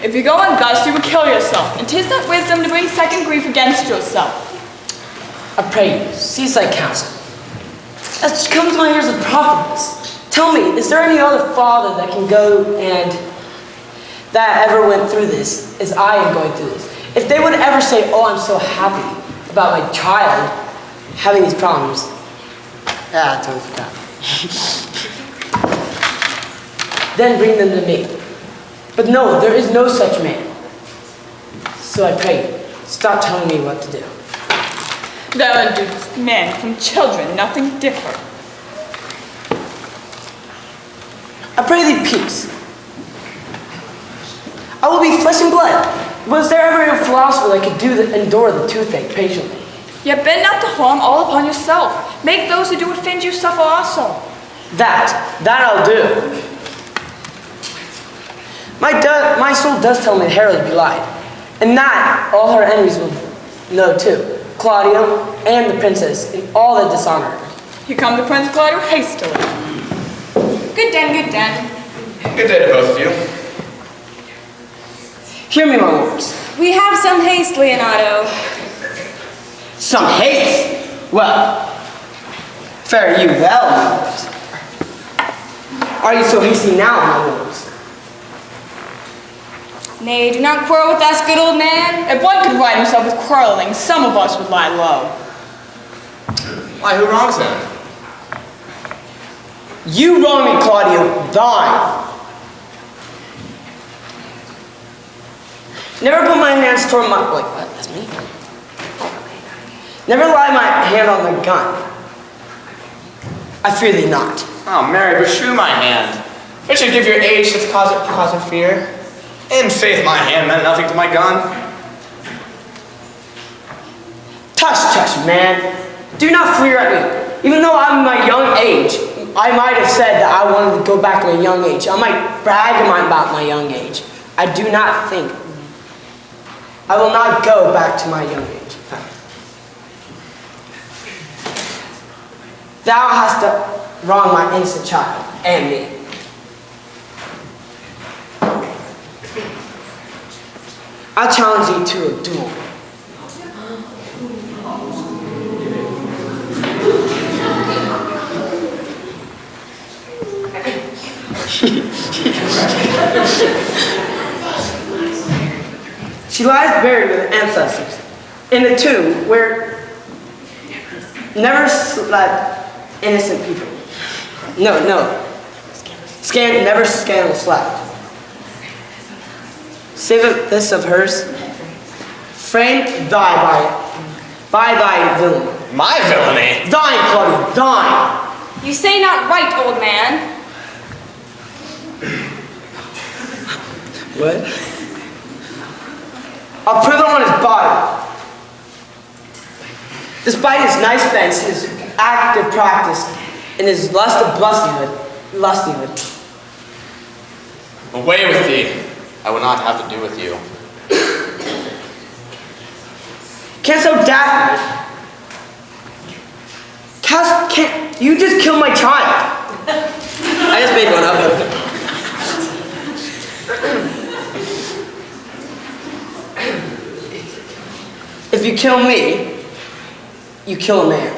If you go on thus, you will kill yourself, and 'tis not wisdom to bring second grief against yourself. I pray you, cease thy counsel. As comes my ears of prophetess, tell me, is there any other father that can go and that ever went through this, as I am going through this? If they would ever say, oh, I'm so happy about my child having these problems. I totally forgot. Then bring them to me. But no, there is no such man. So I pray you, stop telling me what to do. Thou inducest men from children, nothing differ. I pray thee peace. I will be flesh and blood. Was there ever a philosopher that could endure the toothache patiently? Yet bend not the harm all upon yourself. Make those who do offend you suffer also. That I'll do. My soul does tell me the herald belied, and that all her enemies will know too. Claudio and the princess, and all that dishonor her. Here come the Prince Claudio hastily. Good den, good den. Good day to both of you. Hear me, my lords. We have some haste, Leonardo. Some haste? Well, fare you well, my lords. Are you so hasty now, my lords? Nay, do not quarrel with us, good old man. If one could right himself with quarreling, some of us would lie low. Why, who wrongs him? You wrong me, Claudio. Thine. Never put my hands toward my... Wait, what? That's me? Never lie my hand on the gun. I fear thee not. Oh, Mary, beshrew my hand. If it should give your age such cause of fear. In faith, my hand meant nothing to my gun. Tush, man. Do not fleer at me. Even though I'm my young age, I might have said that I wanted to go back to my young age. I might brag about my young age. I do not think. I will not go back to my young age. Thou hast wronged my innocent child and me. I challenge you to a duel. She lies buried with her ancestors in a tomb where never slept innocent people. No. Never scandal slept. Save this of hers. Frame thy by thy villainy. My villainy? Thine, Claudio, thine. You say not right, old man. What? I'll prove it on his body. Despite his nice fence, his active practice, and his lust of lustihood. Away with thee. I will not have to do with you. Canst thou daft me? You just killed my child. I just made one up. If you kill me, you kill a man.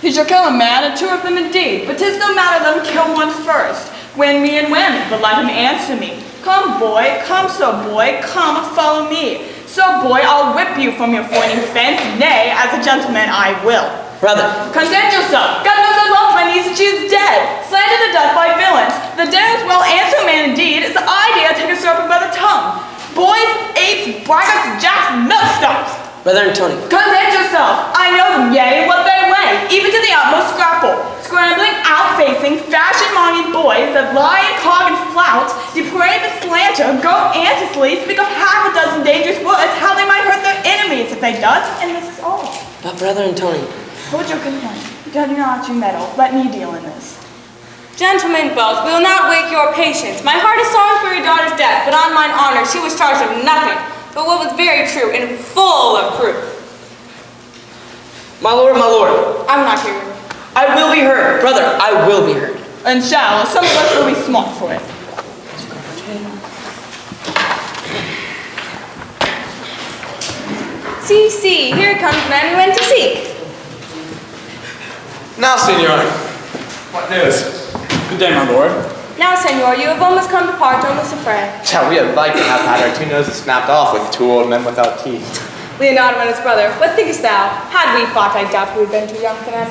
He shall kill a man, and two of them indeed. But 'tis no matter, let him kill one first. Win me and win, but let him answer me. Come, boy, come, so boy, come, follow me. So, boy, I'll whip you from your foining fence. Nay, as a gentleman, I will. Brother. Content yourself. God knows I love my niece, and she is dead. Slandered to death by villains. The dares well answer a man indeed. It's the idea take a serpent by the tongue. Boys, apes, braggarts, jacks, millstones. Brother Antony. Content yourself. I know them, yea, what they weigh, even to the utmost scrapple. Scrambling, out-facing, fashion-monging boys that lie and cog and flout, deprave and slanter, go antisly, speak of half a dozen dangerous words, how they might hurt their enemies if they does, and this is all. But Brother Antony. Hold your complaint. Do not you meddle. Let me deal in this. Gentlemen both, we will not wake your patience. My heart is sorry for your daughter's death, but on mine honor, she was charged with nothing but what was very true and full of proof. My lord. I will not hear you. I will be heard. Brother, I will be heard. And shall. Some of us will be smart for it. See, see, here comes the man we went to seek. Now, senor, what news? Good day, my lord. Now, senor, you have almost come to part almost a friend. Yeah, we have like to have had our two noses snapped off with two old men without teeth. Leonardo and his brother, what thinkest thou? Had we fought, I doubt we had been too young for them.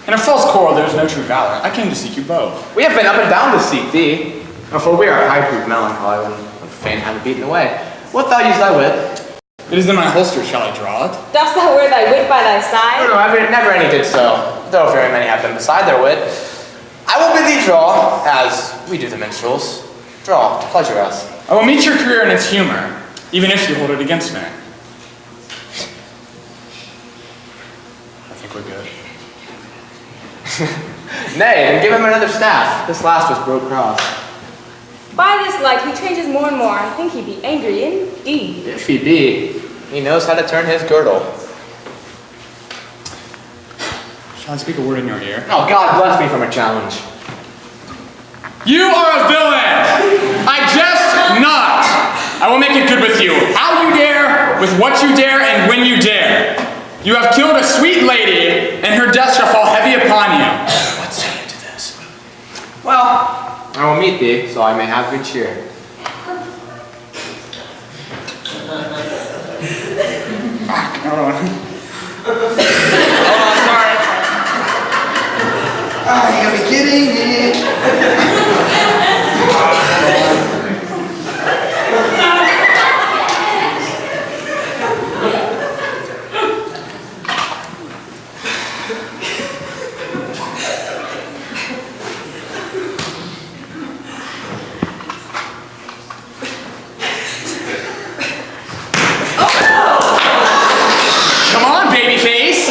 In a false quarrel there is no true valor. I came to seek you both. We have been up and down to seek thee, for we are high-proof melancholy when fain have beaten away. Wilt thou use thy wit? It is in my holster. Shall I draw it? Dost thou wear thy wit by thy side? No, never any did so, though very many have been beside their wit. I will bid thee draw, as we do the minstrels. Draw, to pleasure us. I will meet your career in its humor, even if you hold it against me. I think we're good. Nay, then give him another staff. This last was broke cross. By this light, he changes more and more. I think he be angry indeed. If he be, he knows how to turn his girdle. Shall I speak a word in your ear? Oh, God bless me from a challenge. You are a villain! I jest not! I will make it good with you. How you dare, with what you dare, and when you dare. You have killed a sweet lady, and her death shall fall heavy upon you. What say you to this? Well, I will meet thee, so I may have good cheer. Hold on. Hold on, sorry. Ah, you gotta be kidding me. Come on, babyface!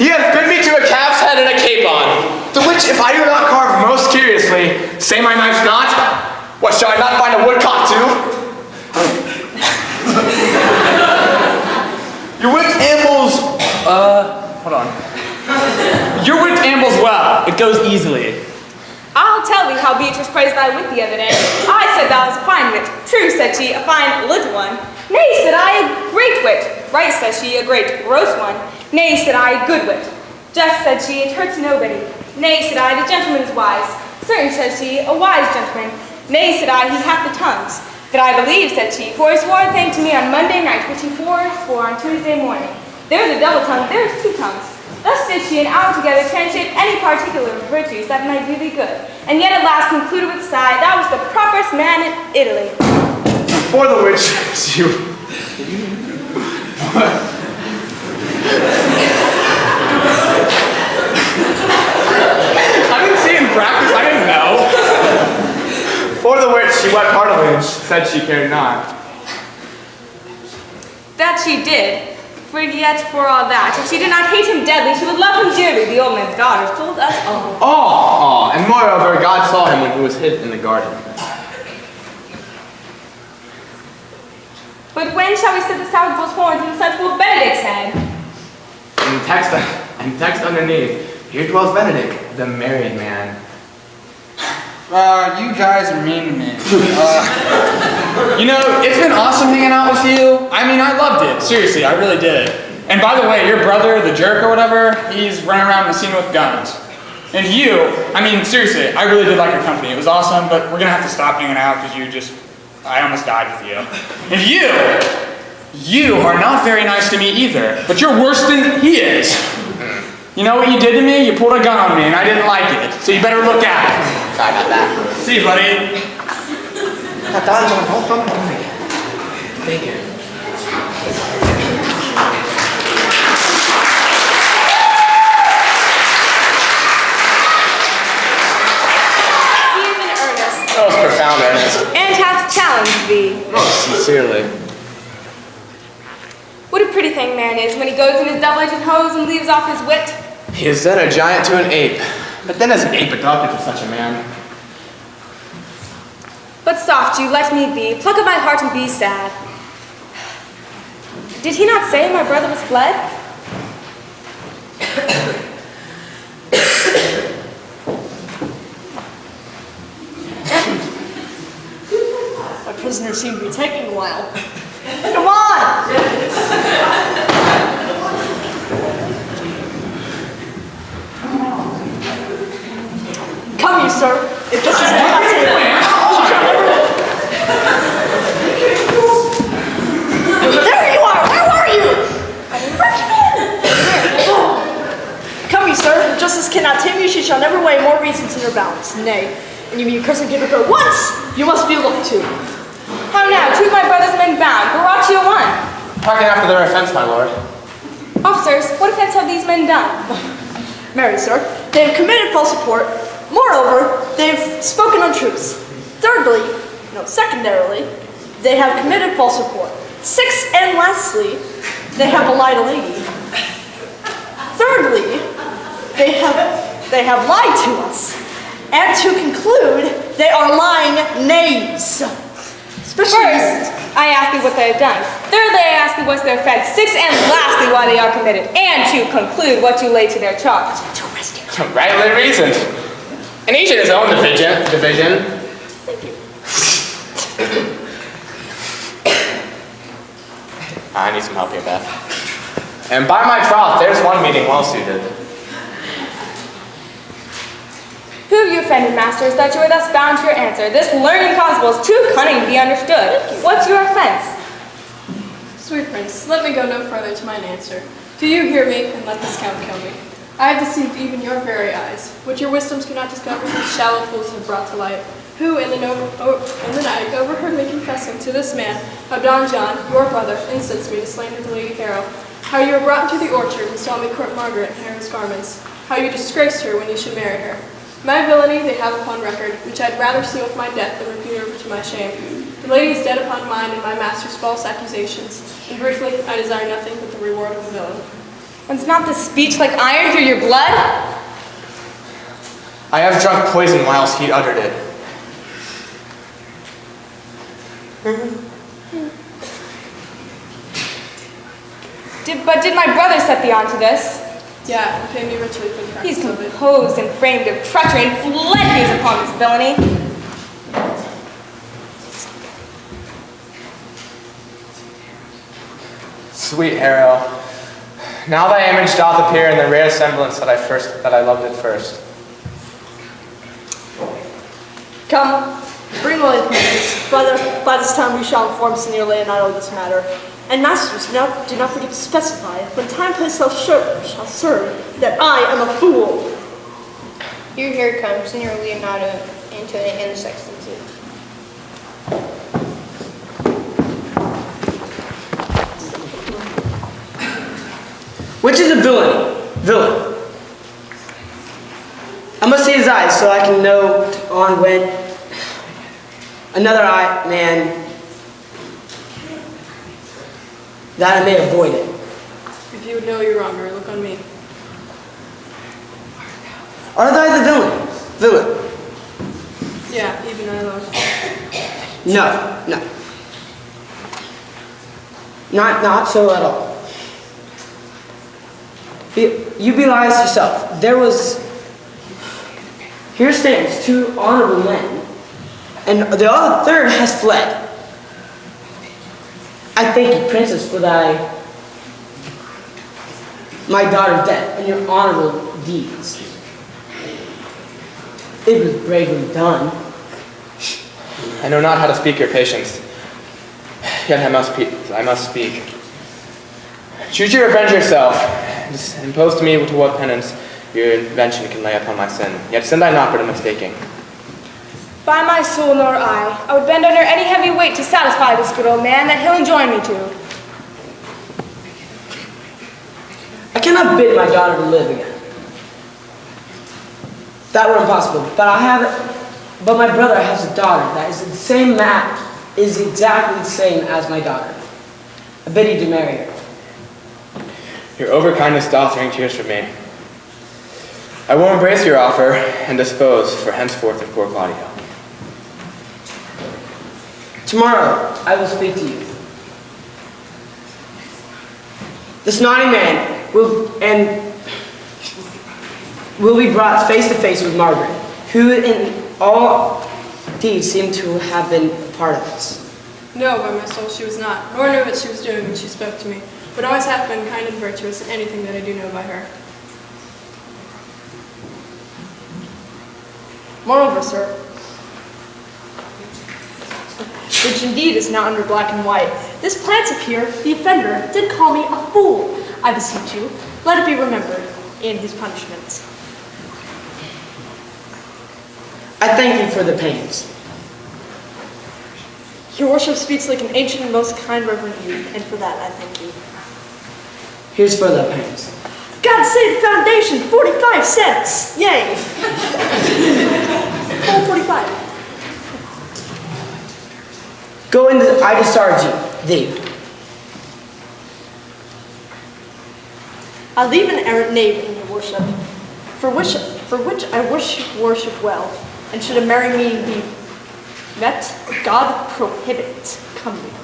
He hath bid me to a calf's head and a capon, the which if I do not carve most curiously, say my knife's not, what shall I not find a woodcock too? Your wit ambles, Hold on. Your wit ambles well. It goes easily. I'll tell thee how Beatrice praised thy wit the other day. I said thou was a fine wit. True, said she, a fine little one. Nay, said I, a great wit. Right, said she, a great gross one. Nay, said I, good wit. Just, said she, it hurts nobody. Nay, said I, the gentleman is wise. Certain, said she, a wise gentleman. Nay, said I, he hath the tongues. That I believe, said she, for he swore a thing to me on Monday night, which he swore on Tuesday morning. There's a double tongue, there's two tongues. Thus did she an hour together translate any particular virtues that might do thee good. And yet at last concluded with a sigh, thou was the properest man in Italy. for the which you... I didn't see it in practice. I didn't know. For the which she wept heartily and said she cared not. That she did. For yet for all that, if she did not hate him deadly, she would love him dearly, the old man's daughters told us all. And moreover, God saw him when he was hid in the garden. But when shall we set the salvage's horns in the sensible Benedict's head? And text underneath, here dwells Benedict, the married man. You guys are mean to me. You know, it's been awesome hanging out with you. I mean, I loved it. Seriously, I really did. And by the way, your brother, the jerk or whatever, he's running around the scene with guns. And you, I mean, seriously, I really did like your company. It was awesome, but we're gonna have to stop hanging out because I almost died with you. And you are not very nice to me either, but you're worse than he is. You know what you did to me? You pulled a gun on me and I didn't like it. So you better look at it. Sorry about that. See you, buddy. Thank you. He is in earnest. That was profound, Ernest. is when he goes in his double-edged hose and leaves off his wit? He is then a giant to an ape, but then as an ape adopted to such a man. But soft you, let me be. Pluck up my heart and be sad. Did he not say my brother was fled? My prisoner seemed to be taking a while. Come on! Come here, sir. If this is not There you are! Where were you? Come here, sir. If justice cannot tame you, she shall never weigh more reasons in her balance. Nay, and if you curse and give her once, you must be looked to. How now? Two of my brother's men bound. Baraccio one. Hearken after their offense, my lord. Officers, what offense have these men done? Marry, sir, they have committed false report. Moreover, they've spoken untruths. Secondarily, they have committed false report. Sixth and lastly, they have belied a lady. Thirdly, they have lied to us. And to conclude, they are lying knaves. First, I ask thee what they have done. Thirdly, I ask thee what's their offense. Sixth and lastly, why they are committed. And to conclude what you lay to their charge. Rightly reasoned. And each in his own division. Thank you. I need some help here, Beth. And by my troth, there's one meeting well suited. Who have you offended, masters, that you are thus bound to your answer? This learned constable is too cunning to be understood. What's your offense? Sweet prince, let me go no further to mine answer. Do you hear me, and let this count kill me? I have deceived even your very eyes. What your wisdoms cannot discover, these shallow fools have brought to light. Who in the night overheard me confessing to this man, how Don John, your brother, incensed me to slander the Lady Harrow. How you were brought into the orchard and saw me court Margaret in Harrow's garments. How you disgraced her when you should marry her. My villainy they have upon record, which I'd rather seal with my death than repeat over to my shame. The lady is dead upon mine and my master's false accusations. And briefly, I desire nothing but the reward of the villain. Is not this speech like iron through your blood? I have drunk poison whilst he uttered it. Did my brother set thee on to this? Yeah, and pay me richly for the He's practice of it. composed and framed of treachery and fled me upon this villainy. Sweet Harrow, now thy image doth appear in the rare semblance that I loved at first. Come, bring away the princess. By this time we shall inform Senor Leonardo of this matter. And masters, do not forget to specify, when time place shall serve, that I am a fool. Here comes Senor Leonardo into the sexton too. Which is a villain? I must see his eyes so I can know on when another man that I may avoid it. If you would know your wronger, look on me. Are thy the villain? Yeah, even I love. No. Not so at all. You belie yourself. Here stands two honorable men, and the other third has fled. I thank you, princess, for my daughter's death and your honorable deeds. It was bravely done. I know not how to speak your patience, yet I must speak. Choose you revenge yourself, and impose to me to what penance your invention can lay upon my sin. Yet sin I not but a mistaking. By my soul nor I would bend under any heavy weight to satisfy this good old man that he'll enjoin me to. I cannot bid my daughter to live again. That were impossible. But my brother has a daughter that is exactly the same as my daughter. I bid you to marry her. Your overkindness doth wring tears from me. I will embrace your offer and dispose for henceforth of poor Claudia. Tomorrow I will speak to you. This naughty man will be brought face to face with Margaret, who in all deeds seemed to have been a part of this. No, by my soul, she was not, nor knew what she was doing when she spoke to me, but always hath been kind and virtuous in anything that I do know by her. Moreover, sir, which indeed is now under black and white, this plaintiff here, the offender, did call me a fool. I beseech you, let it be remembered in his punishments. I thank you for the pains. Your worship speaks like an ancient and most kind reverend youth, and for that I thank you. Here's for the pains. God save foundation, 45 cents! Yay! Full 45. Go in, I discharge you, thee. I leave an errant knave in your worship, for which I wish you worship well, and should a merry meeting be met, God prohibit it. Come here.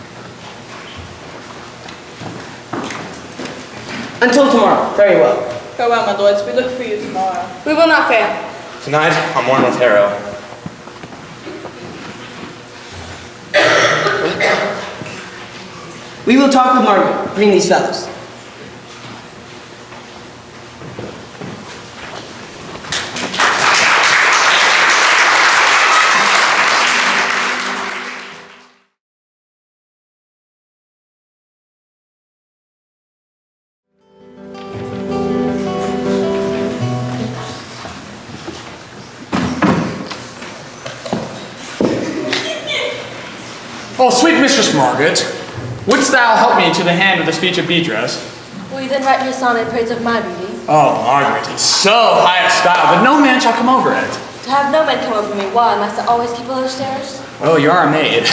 Until tomorrow. Very well. Farewell, my lords. We look for you tomorrow. We will not fail. Tonight, I'll mourn with Harrow. We will talk with Margaret. Bring these fellows. Oh, sweet Mistress Margaret, wouldst thou help me to the hand with the speech of Beatrice? Will you then write me a sonnet in praise of my beauty? Oh, Margaret, it's so high a style that no man shall come over it. To have no man come over me, why? Must I always keep below stairs? Oh, you are a maid.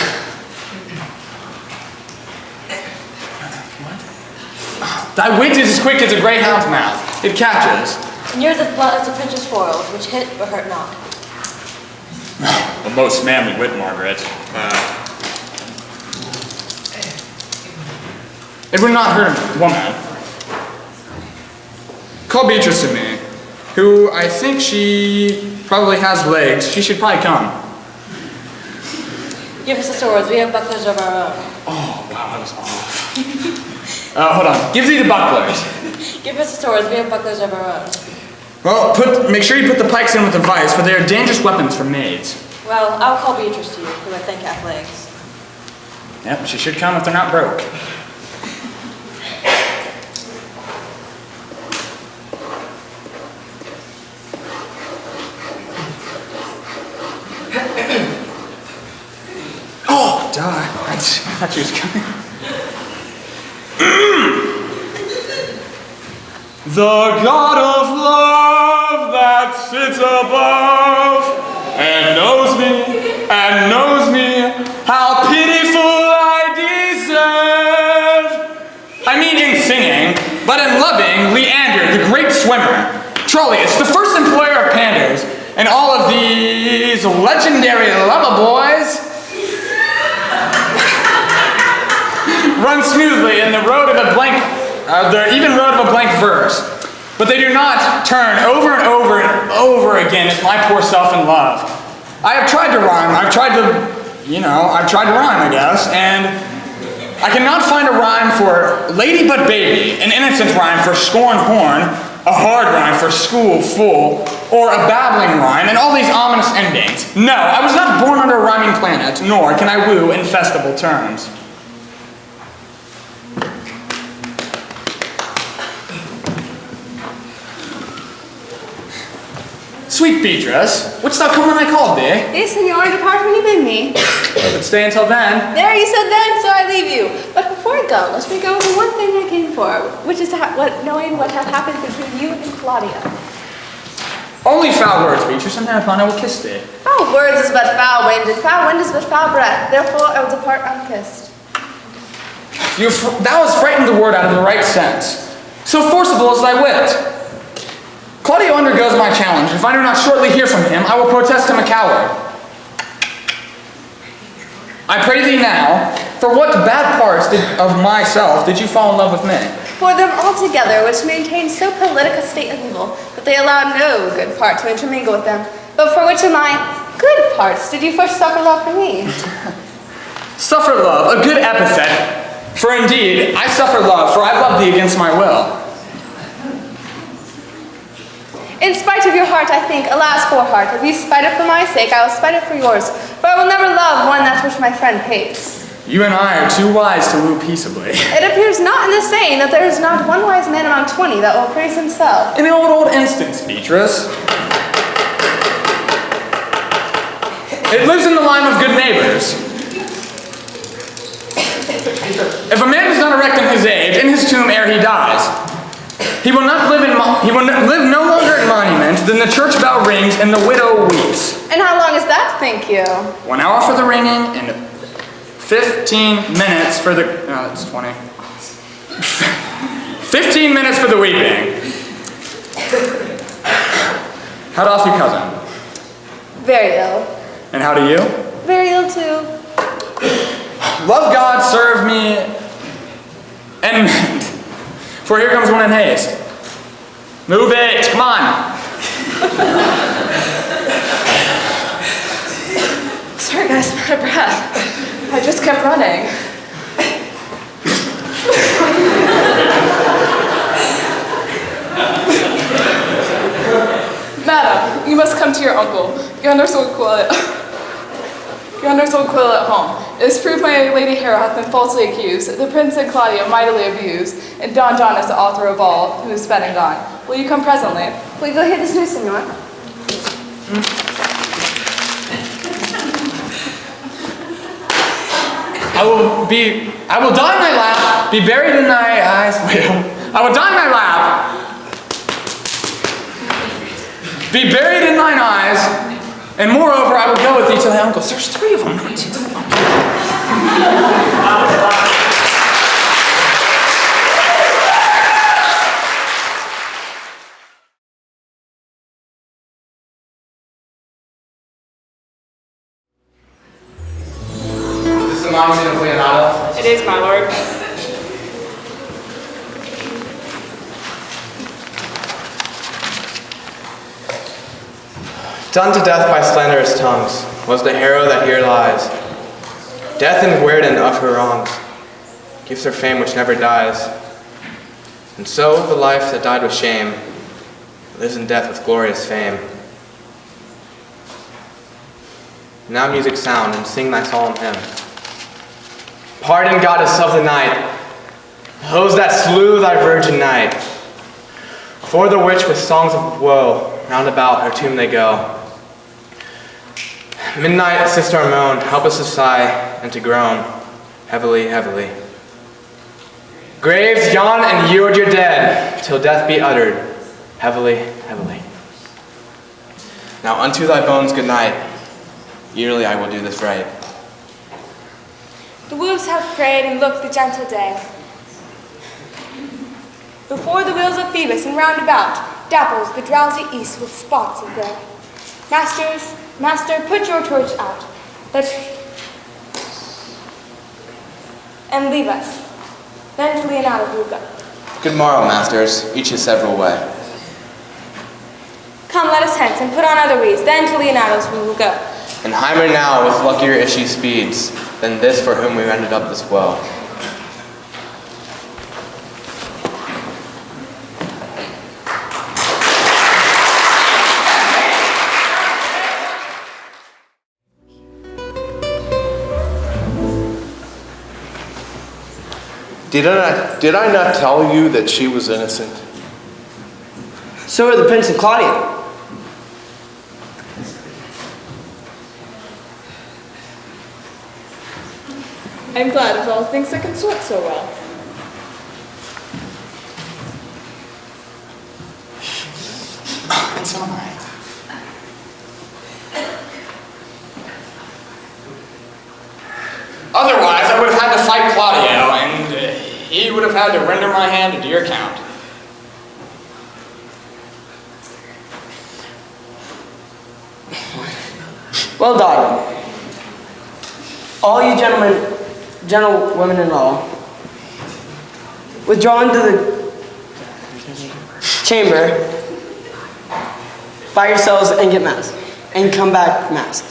Thy wit is as quick as a greyhound's mouth. It catches. And yours is blunt as a prince's foils, which hit but hurt not. A most manly wit, Margaret. It would not hurt a woman. Call Beatrice to me, who I think she probably has legs. She should probably come. Give us the swords, we have bucklers of our own. Oh, wow, that was off. Hold on. Give thee the bucklers. Give us the swords, we have bucklers of our own. Well, make sure you put the pikes in with the vice, for they are dangerous weapons for maids. Well, I'll call Beatrice to you, who I think hath legs. Yep, she should come if they're not broke. Oh, duh. I thought she was coming. The God of love that sits above and knows me, how pitiful I deserve. I mean in singing, but in loving, Leander, the great swimmer, Troilus, the first employer of panders, and all of these legendary lover boys run smoothly in the road of a blank, the even road of a blank verse, but they do not turn over and over and over again as my poor self in love. I have tried to rhyme, I've tried to rhyme, I guess, and I cannot find a rhyme for lady but baby, an innocent rhyme for scorn horn, a hard rhyme for school full, or a babbling rhyme, and all these ominous endings. No, I was not born under a rhyming planet, nor can I woo in festival terms. Sweet Beatrice, wouldst thou come when I called thee? Yes, senor, depart when you bid me. But stay until then. There, you said then, so I leave you. But before I go, let me go over one thing I came for, which is knowing what hath happened between you and Claudia. Only foul words, Beatrice, and thereupon I will kiss thee. Foul words is but foul wind, and foul wind is but foul breath. Therefore, I will depart unkissed. Thou hast frightened the word out of the right sense. So forcible is thy wit. Claudio undergoes my challenge. If I do not shortly hear from him, I will protest him a coward. I pray thee now, for what bad parts of myself did you fall in love with me? For them altogether, which maintain so politic a state of evil, that they allow no good part to intermingle with them, but for which of my good parts did you first suffer love for me? Suffer love, a good epithet. For indeed, I suffer love, for I love thee against my will. In spite of your heart, I think, alas, poor heart, if you spite it for my sake, I will spite it for yours, for I will never love one that which my friend hates. You and I are too wise to woo peaceably. It appears not in the saying that there is not one wise man among 20 that will praise himself. In the old instance, Beatrice. It lives in the line of good neighbors. If a man does not erect in his age, in his tomb ere he dies, he will live no longer in monument than the church bell rings and the widow weeps. And how long is that, think you? 1 hour for the ringing and 15 minutes for the, no, that's 20. 15 minutes for the weeping. How doth your cousin? Very ill. And how do you? Very ill too. Love God, serve me, and mend. For here comes one in haste. Move it, come on. Sorry guys, I'm out of breath. I just kept running. Madam, you must come to your uncle. Yonder sold quill at home. It is proved my Lady Hera hath been falsely accused, the Prince and Claudio mightily abused, and Don John is the author of all, who is sped and gone. Will you come presently? Will you go hear this news, senor? I will die in thy lap, be buried in thy eyes. Wait, I will die in thy lap, be buried in thine eyes, and moreover, I will go with thee to thy uncle's. There's 3 of them. Is this the monument of Leonardo? It is, my lord. Done to death by slanderous tongues was the hero that here lies. Death and guerdon of her wrongs gives her fame which never dies. And so the life that died with shame lives in death with glorious fame. Now music sound and sing thy solemn hymn. Pardon, goddess of the night, those that slew thy virgin night. For the which with songs of woe round about her tomb they go. Midnight assist our moan, help us to sigh and to groan, heavily, heavily. Graves yawn and yield your dead, till death be uttered, heavily, heavily. Now unto thy bones good night, yearly I will do this right. The wolves have prayed and looked the gentle day. Before the wheels of Phoebus and round about, dapples the drowsy east with spots of gray. Master, put your torch out, and leave us. Then to Leonardo will go. Good morrow, masters, each his several way. Come, let us hence, and put on other weeds, then to Leonardo's we will go. And Heimer now with luckier if she speeds, than this for whom we ended up this woe. Did I not tell you that she was innocent? So are the Prince and Claudio. I'm glad of all things that can sort so well. It's all right. Otherwise, I would have had to fight Claudio, and he would have had to render my hand a dear account. Well, daughter, all you gentlewomen-in-law, withdraw into the chamber by yourselves and get masked, and come back masked.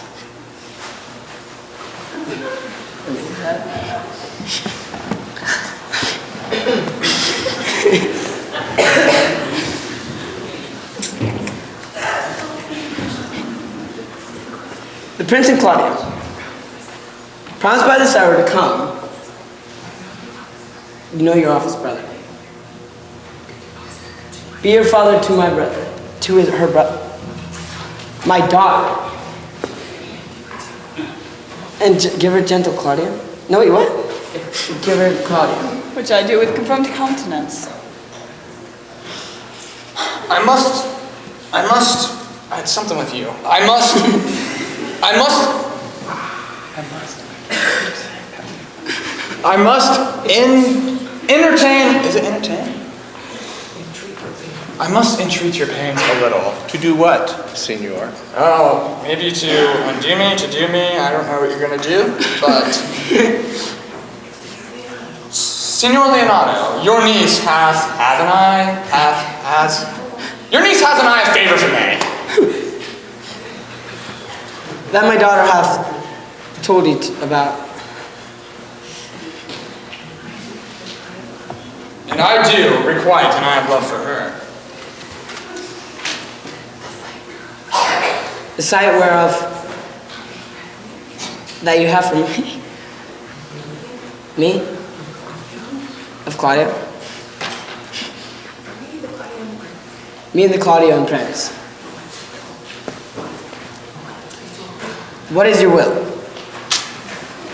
The Prince and Claudia promised by this hour to come. You know your office, brother. Be your father to my brother, to her brother, my daughter, and give her gentle Claudia. No, wait, what? Give her Claudia. Which I do with confirmed countenance. I had something with you. I must entertain, is it entertain? I must entreat your parents a little. To do what, Signor? Oh, maybe to undo me, to do me, I don't know what you're gonna do, but... Signor Leonardo, your niece has a favor for me. That my daughter hath told you about. And I do requite, and I have love for her. The sight whereof that you have from me, of Claudia, me and the Claudio and Prince. What is your will?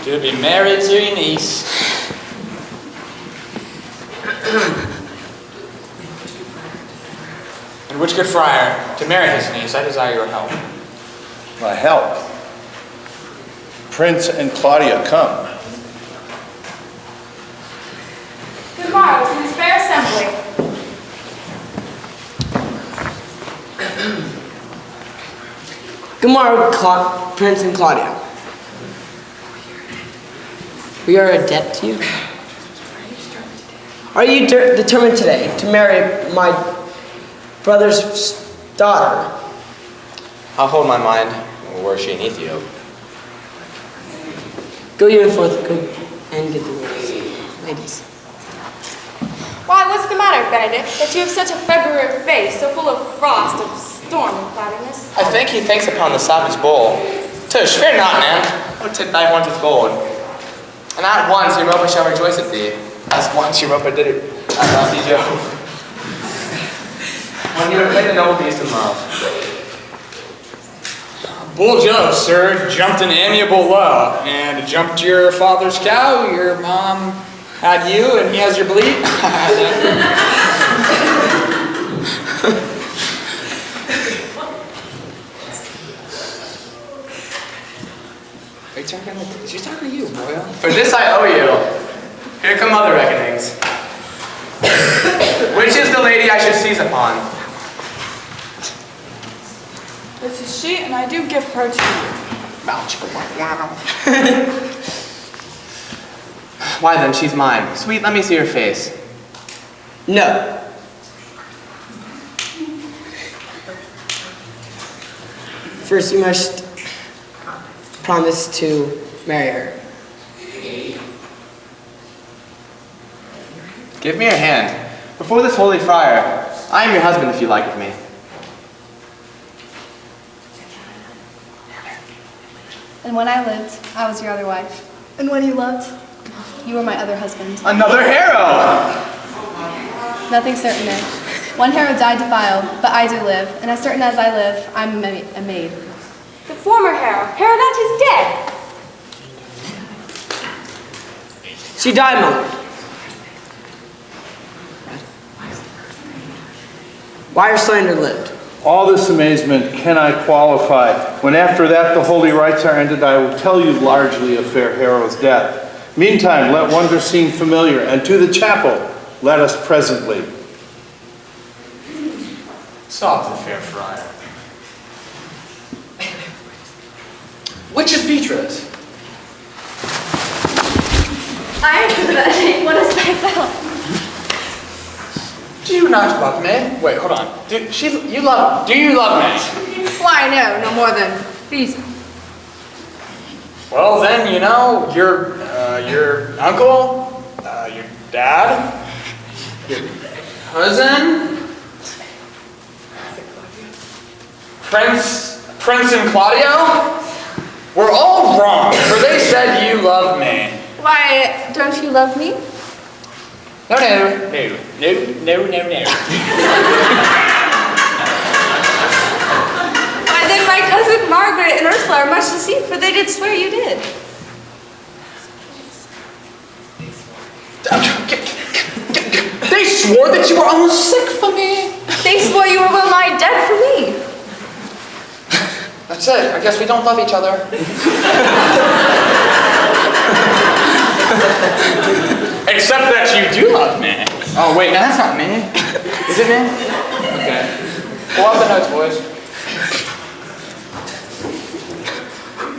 To be married to your niece. And which good friar, to marry his niece, I desire your help. My help. Prince and Claudia, come. Good morrow to this fair assembly. Good morrow, Prince and Claudia. We are a debt to you. Are you determined today to marry my brother's daughter? I'll hold my mind. Were she in Ethiopia? Go you and forth, go and get the ladies. Why, what's the matter, Benedict, that you have such a February face, so full of frost, of storm and cloudiness? I think he thinks upon the savage bull. Tush, fear not, man. I'll tip thy horns with gold. And at once Europa shall rejoice at thee, as once Europa did it at Lofty Jove. When you have played the noble beast in love. Bull Jove, sir, jumped an amiable love, and jumped your father's cow. Your mom had you, and he has your bleat. She's talking to you, boy. For this I owe you. Here come other reckonings. Which is the lady I should seize upon? This is she, and I do give her to you. Why then, she's mine. Sweet, let me see her face. No. First, you must promise to marry her. Give me your hand. Before this holy friar, I am your husband if you like of me. And when I lived, I was your other wife. And when you loved, you were my other husband. Another Harrow! Nothing certain there. One Harrow died defiled, but I do live, and as certain as I live, I'm a maid. The former Harrow that is dead. She died, Mother. Why her slander lived? All this amazement can I qualify, when after that the holy rites are ended, I will tell you largely of fair Harrow's death. Meantime, let wonder seem familiar, and to the chapel let us presently. Softly, fair friar. Which is Beatrice? I am good at it. What is thy belt? Do you not love me? Wait, hold on. Do you love me? Why, no more than reason. Well, then, your uncle, your dad, your cousin, Prince and Claudio, were all wrong, for they said you loved me. Why, don't you love me? No. Why, then my cousin Margaret and Ursula are much deceived, for they did swear you did. They swore that you were almost sick for me. They swore you were well nigh dead for me. That's it. I guess we don't love each other. Except that you do love me. Oh, wait, no, that's not me. Is it me? Okay. Pull out the notes, boys.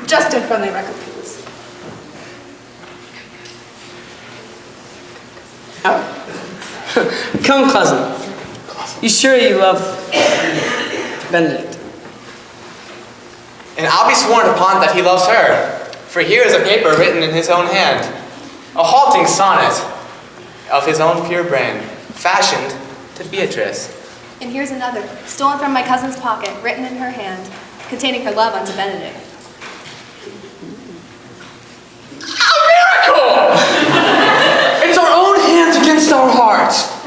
Just in friendly record, please. Oh. Come, cousin. You sure you love Benedict? And I'll be sworn upon that he loves her. For here is a paper written in his own hand, a halting sonnet of his own pure brain, fashioned to Beatrice. And here's another, stolen from my cousin's pocket, written in her hand, containing her love unto Benedict. A miracle! It's our own hands against our hearts.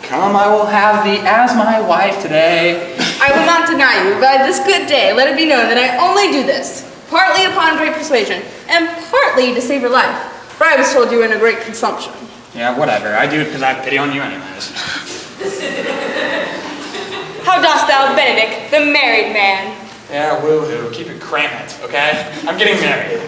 Come, I will have thee as my wife today. I will not deny you, by this good day, let it be known that I only do this, partly upon great persuasion, and partly to save your life, for I was told you were in a great consumption. Yeah, whatever. I do it because I have pity on you anyways. How dost thou, Benedict, the married man? Yeah, woo-hoo. Keep it cramped, okay? I'm getting married.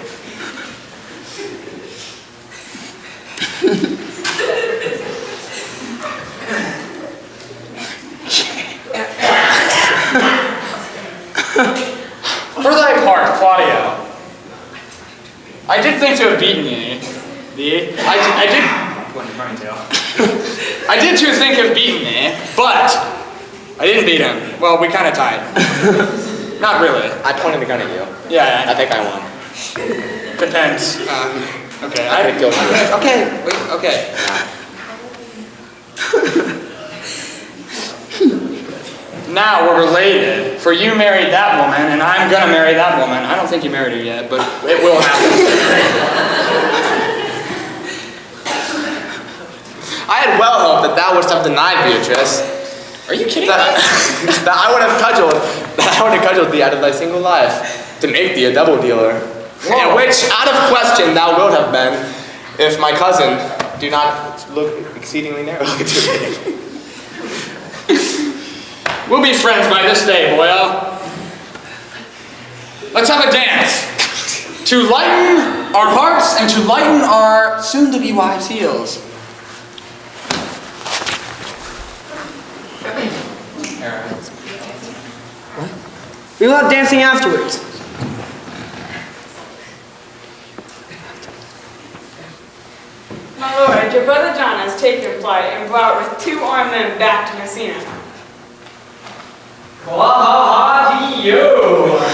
For thy part, Claudio, I did think to have beaten thee. I did too think of beating thee, but I didn't beat him. Well, we kind of tied. Not really. I pointed the gun at you. Yeah. I think I won. Depends. Okay. I could kill you. Okay. Wait. Okay. Now we're related, for you married that woman, and I'm gonna marry that woman. I don't think you married her yet, but it will happen. I had well hoped that thou wouldst have denied Beatrice. Are you kidding that I would have cudgeled thee out of thy single life, to make thee a double dealer. And which, out of question, thou wilt have been, if my cousin do not look exceedingly narrowly to me. We'll be friends by this day, boyo. Let's have a dance. To lighten our hearts and to lighten our soon-to-be wives' heels. We will have dancing afterwards. My lord, your brother John has taken flight and brought with 2 armed men back to Messina. You, little boy,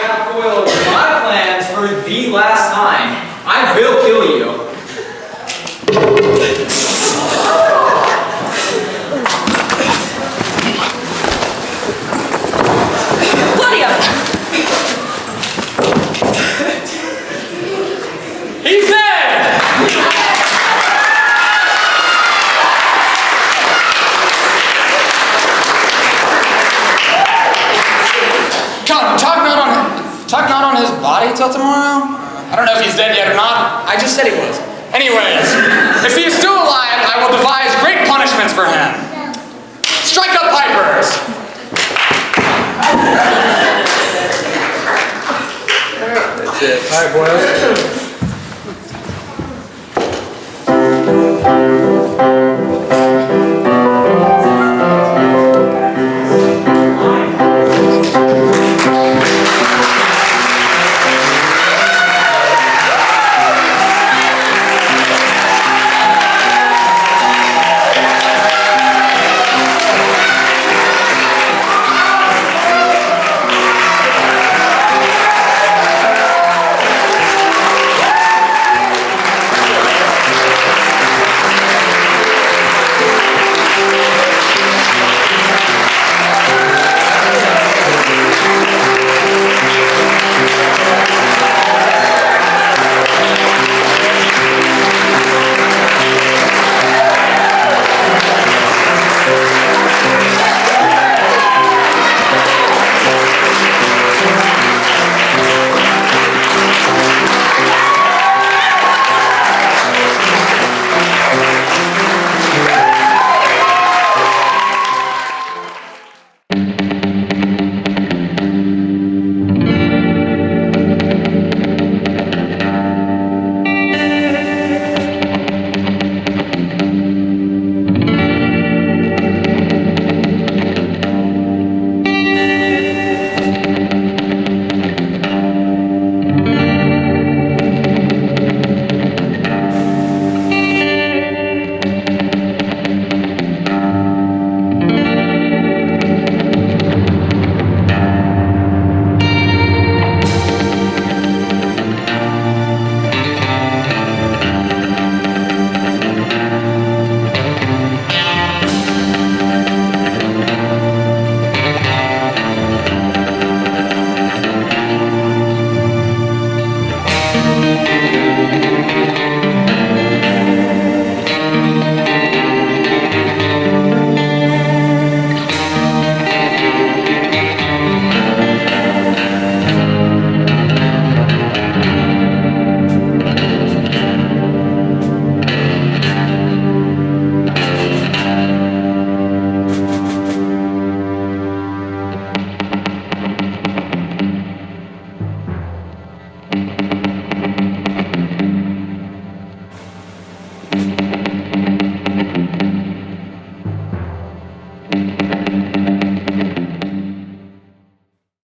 have foiled my plans for the last time. I will kill you. Claudio! He's dead! Come, talk not on his body till tomorrow. I don't know if he's dead yet or not. I just said he was. Anyways, if he is still alive, I will devise great punishments for him. Strike up pipers! That's it. All right, boys.